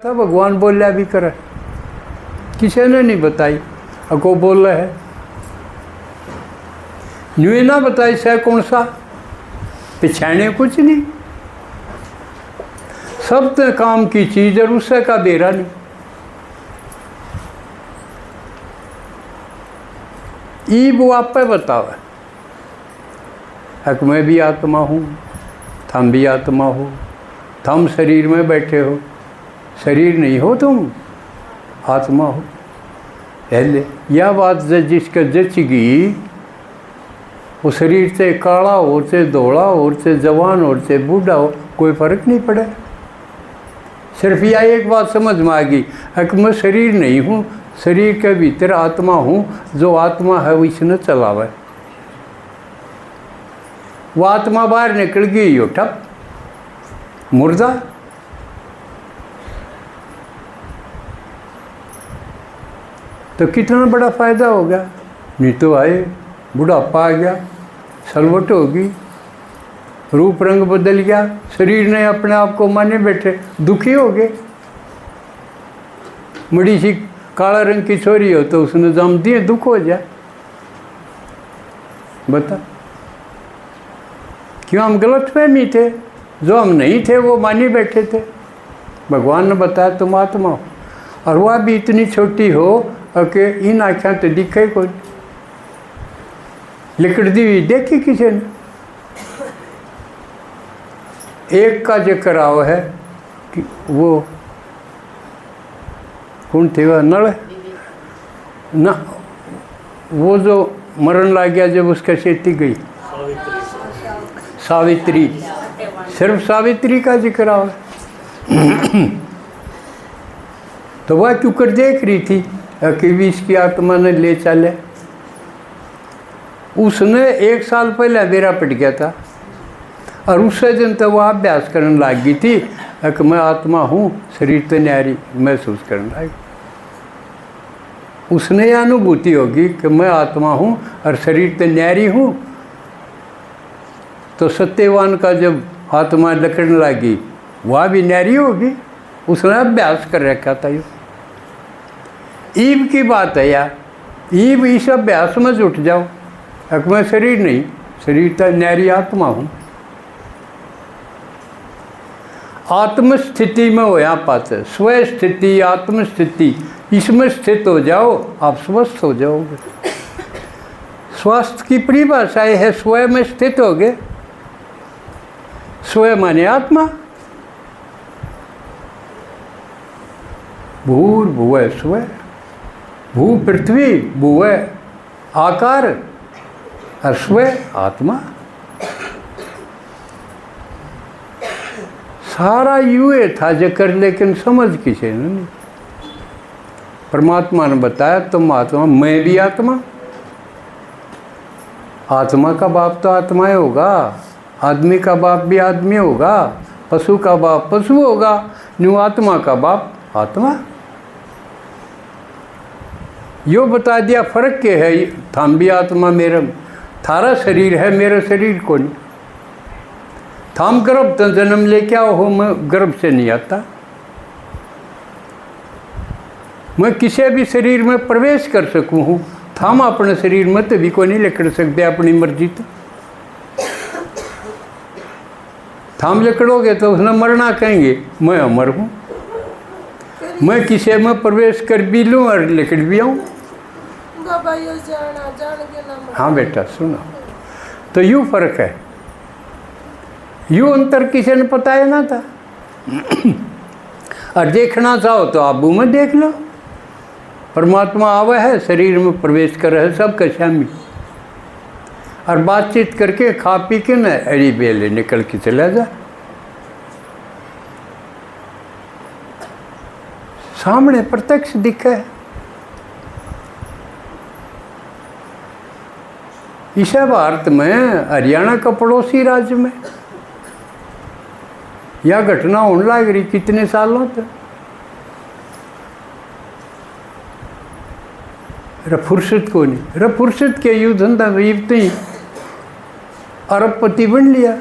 था भगवान बोलिया भी करे, किसी ने नहीं बताई। अको बोल रहे है न्यू ना बताई सह कौन सा पिछाने कुछ नहीं, सब तो काम की चीज और उससे का बेरा नहीं। ई वो आप पे बताओ हक मैं भी आत्मा हूँ, थम भी आत्मा हो, थम शरीर में बैठे हो, शरीर नहीं हो तुम, आत्मा हो। पहले यह बात जिसका जचगी वो शरीर से काला हो, से धोला हो, से जवान हो, से बूढ़ा हो, कोई फर्क नहीं पड़े। सिर्फ यह एक बात समझ में आ गई कि मैं शरीर नहीं हूँ, शरीर के भीतर आत्मा हूँ, जो आत्मा है वो इसने चलावे। वो आत्मा बाहर निकल गई हो ठप मुर्दा। तो कितना बड़ा फायदा हो गया। नहीं तो आए बुढ़ापा आ गया, सलवट होगी, रूप रंग बदल गया, शरीर ने अपने आप को माने बैठे, दुखी हो गए। बड़ी सी काला रंग की छोरी हो तो उसने जम दिए, दुख हो जाए। बता क्यों हम गलत फहमी थे, जो हम नहीं थे वो माने बैठे थे। भगवान ने बताया तुम आत्मा हो, और वह भी इतनी छोटी हो कि इन आँखें तो दिखे कोई, लिकड़ती हुई देखी किसी ने। एक का जिक्र आओ है कि वो कौन थे, वह नल ना, वो जो मरण लग गया जब उसका शेती गई, सावित्री, सिर्फ सावित्री का जिक्र आओ। तो वह क्यों कर देख रही थी कि विष की आत्मा ने ले चले। उसने 1 साल पहले बेरा पट गया था, और उससे दिन तो वह अभ्यास करने लग गई थी कि मैं आत्मा हूँ, शरीर तो न्यारी महसूस करने लगी। उसने यह अनुभूति होगी कि मैं आत्मा हूँ और शरीर तो न्यारी हूँ। तो सत्यवान का जब आत्मा लकड़ने लगी वह भी न्यारी होगी, उसने अभ्यास कर रखा था। ये ईब की बात है यार, ईब इस अभ्यास में जुट जाओ कि मैं शरीर नहीं, शरीर तो न्यारी आत्मा हूँ। आत्मस्थिति में हो यहाँ पाते, स्व स्थिति, आत्मस्थिति, इसमें स्थित हो जाओ, आप स्वस्थ हो जाओगे। स्वास्थ्य की परिभाषा है स्व में स्थित हो गए। स्व माने आत्मा, भूर्भुवः स्व, भू पृथ्वी, भुव आकार, और स्व आत्मा। सारा युए था जिक्र, लेकिन समझ किसी ने नहीं। परमात्मा ने बताया तुम आत्मा, मैं भी आत्मा। आत्मा का बाप तो आत्मा ही होगा, आदमी का बाप भी आदमी होगा, पशु का बाप पशु होगा, न्यू आत्मा का बाप आत्मा। यो बता दिया फर्क क्या है, थाम भी आत्मा मेरा, थारा शरीर है मेरा शरीर को नहीं। थाम गर्भ तो जन्म ले क्या हो, मैं गर्भ से नहीं आता। मैं किसी भी शरीर में प्रवेश कर सकूँ हूँ, थाम अपने शरीर में तो भी को नहीं लकड़ सकते अपनी मर्जी। तो थाम लकड़ोगे तो उसने मरना कहेंगे, मैं अमर हूँ। मैं किसी में प्रवेश कर भी लूँ और लकड़ भी आऊँ। हाँ बेटा सुनो, तो यूँ फर्क है, यूँ अंतर किसी ने बताया ना था। और देखना चाहो तो आबू में देख लो, परमात्मा आवा है, शरीर में प्रवेश कर रहा है सबका शामिल, और बातचीत करके खा पी के न अड़ी बेले निकल के चला जा। सामने प्रत्यक्ष दिखा है। इस भारत में हरियाणा का पड़ोसी राज्य में यह घटना होने लग रही कितने सालों तक। फुर्सत को नहीं, फुर्सत के युद्ध धंधा में ही अरबपति बन लिया।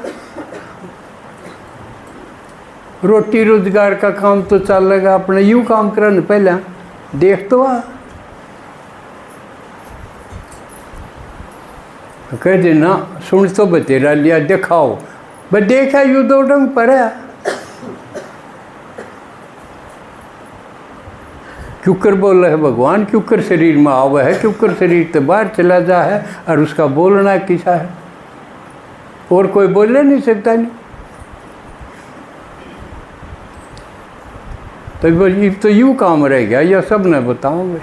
रोटी रोजगार का काम तो चलेगा, अपने यूँ काम करन पहले देख तो आ। कह देना सुन तो बतेरा लिया दिखाओ, बस देखा यू दो ढंग पर है। क्यों कर बोल रहे भगवान, क्यों कर शरीर में आवा है, क्यों कर शरीर तो बाहर चला जा है, और उसका बोलना किसा है, और कोई बोल नहीं सकता नहीं। तो यूँ काम रह गया, यह सब न बताऊंगे।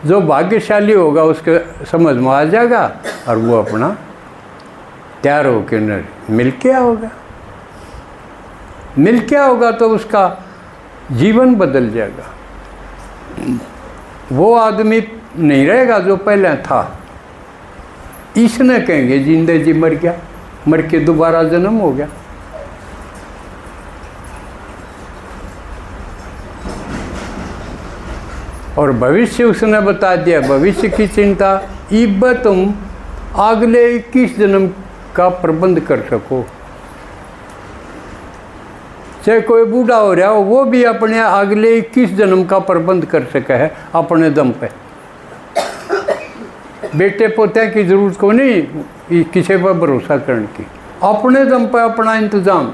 जो भाग्यशाली होगा उसके समझ में आ जाएगा, और वो अपना तैयार होकर मिल के आओगा। मिल के आओगा तो उसका जीवन बदल जाएगा। वो आदमी नहीं रहेगा जो पहले था। इसने कहेंगे जिंदे जी मर गया, मर के दोबारा जन्म हो गया। और भविष्य उसने बता दिया, भविष्य की चिंता इब तुम अगले 21 जन्म का प्रबंध कर सको। चाहे कोई बूढ़ा हो रहा हो, वो भी अपने अगले 21 जन्म का प्रबंध कर सके है अपने दम पे। बेटे पोते की जरूरत को नहीं किसी पर भरोसा करने की, अपने दम पे अपना इंतजाम।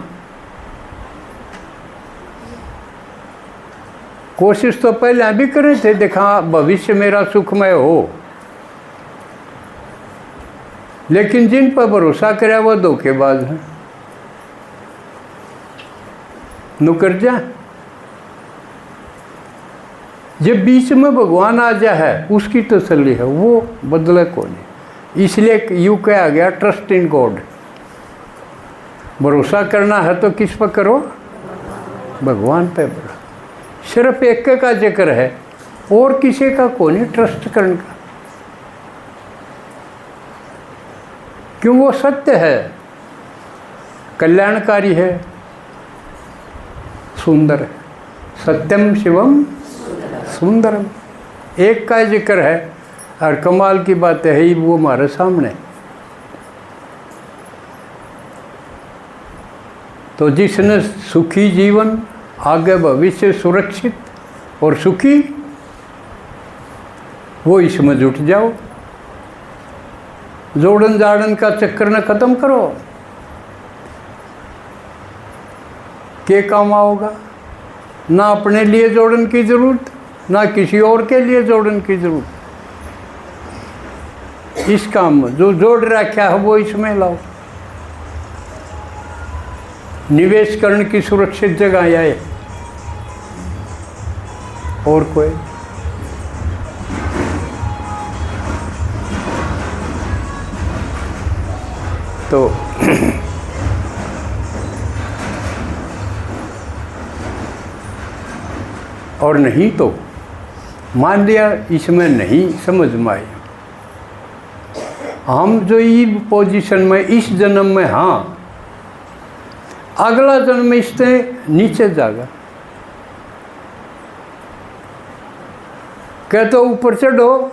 कोशिश तो पहले भी करे थे, देखा भविष्य मेरा सुखमय हो, लेकिन जिन पर भरोसा करे वो धोखेबाज है, नुकरजा। जब बीच में भगवान आ जा है उसकी तसल्ली है, वो बदले को नहीं। इसलिए यूँ कहा गया ट्रस्ट इन गॉड। भरोसा करना है तो किस पर करो, भगवान पे करो। सिर्फ एक का जिक्र है और किसी का को नहीं ट्रस्ट करने का, क्यों वो सत्य है, कल्याणकारी है, सुंदर है। सत्यम शिवम सुंदरम, एक का जिक्र है और कमाल की बात है ही वो हमारे सामने। तो जिसने सुखी जीवन, आगे भविष्य सुरक्षित और सुखी, वो इसमें जुट जाओ। जोड़न जाड़न का चक्कर न खत्म करो, के काम आओगा। ना अपने लिए जोड़न की जरूरत, ना किसी और के लिए जोड़न की जरूरत। इस काम में जो जोड़ रखा है वो इसमें लाओ। निवेश करने की सुरक्षित जगह आए और कोई। तो और नहीं तो मान लिया इसमें नहीं समझ में आए, हम जो ये पोजीशन में इस जन्म में, हाँ अगला जन्म इससे नीचे जाएगा। क्या तो ऊपर चढ़ो,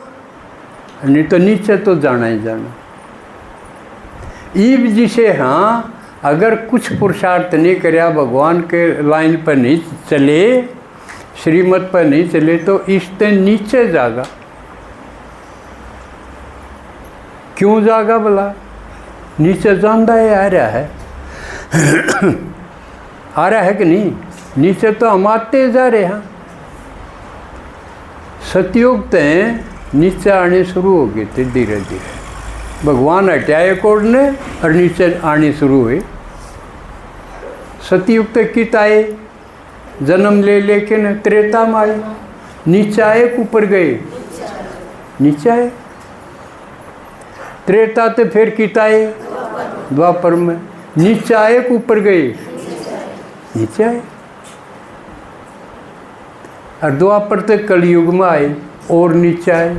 नहीं तो नीचे तो जाना ही जाना। ईब जिसे हाँ अगर कुछ पुरुषार्थ नहीं कराया, भगवान के लाइन पर नहीं चले, श्रीमत पर नहीं चले, तो इससे नीचे जागा। क्यों जागा भला? नीचे जांदा है, आ रहा है आ रहा है कि नहीं? नीचे तो हम आते जा रहे हैं। सतयुग तय नीचे आने शुरू हो गए थे धीरे धीरे। भगवान हटाए कोड ने और नीचे आने शुरू हुए। सतयुग तक कित आए, जन्म ले लेकिन त्रेता में आए, नीचे आए ऊपर गए, नीचे आए। त्रेता तो फिर कित आए, द्वापर में, नीचे आए ऊपर गए, नीचे आए। और द्वापर तक कलयुग में आए और नीचे आए।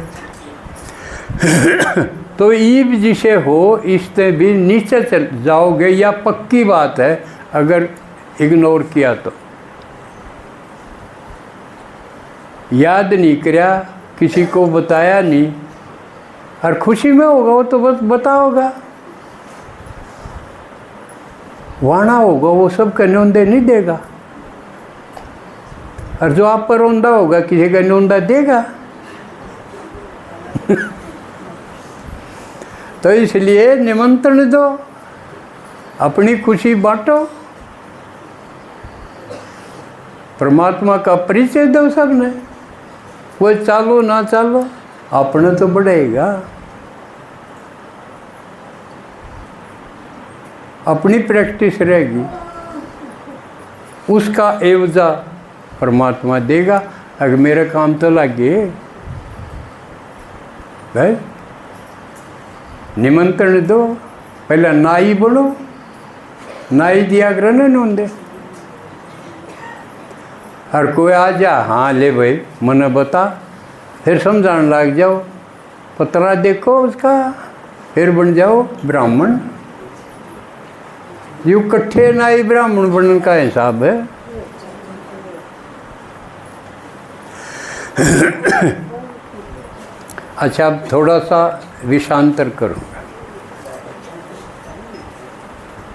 तो ईब जिसे हो इससे भी नीचे चल जाओगे, या पक्की बात है अगर इग्नोर किया तो। याद नहीं किया, किसी को बताया नहीं, और खुशी में होगा वो तो बस बताओगा। वाणा होगा वो सबका न्योंदे नहीं देगा, और जो आप पर रोंदा होगा किसी का न्योंदा देगा। तो इसलिए निमंत्रण दो, अपनी खुशी बांटो, परमात्मा का परिचय दो सबने। वो चालो ना चालो अपने तो बढ़ेगा, अपनी प्रैक्टिस रहेगी, उसका एवजा परमात्मा देगा। अगर मेरा काम तो लगे भाई, निमंत्रण दो, पहले नाई बोलो, नाई दिया ग्रहण न होंगे। हर कोई आ जा, हाँ ले भाई मने बता, फिर समझाने लग जाओ, पतरा देखो उसका, फिर बन जाओ ब्राह्मण। यू कट्ठे नाई ब्राह्मण बनने का हिसाब है। अच्छा, अब थोड़ा सा विषांतर करूँगा।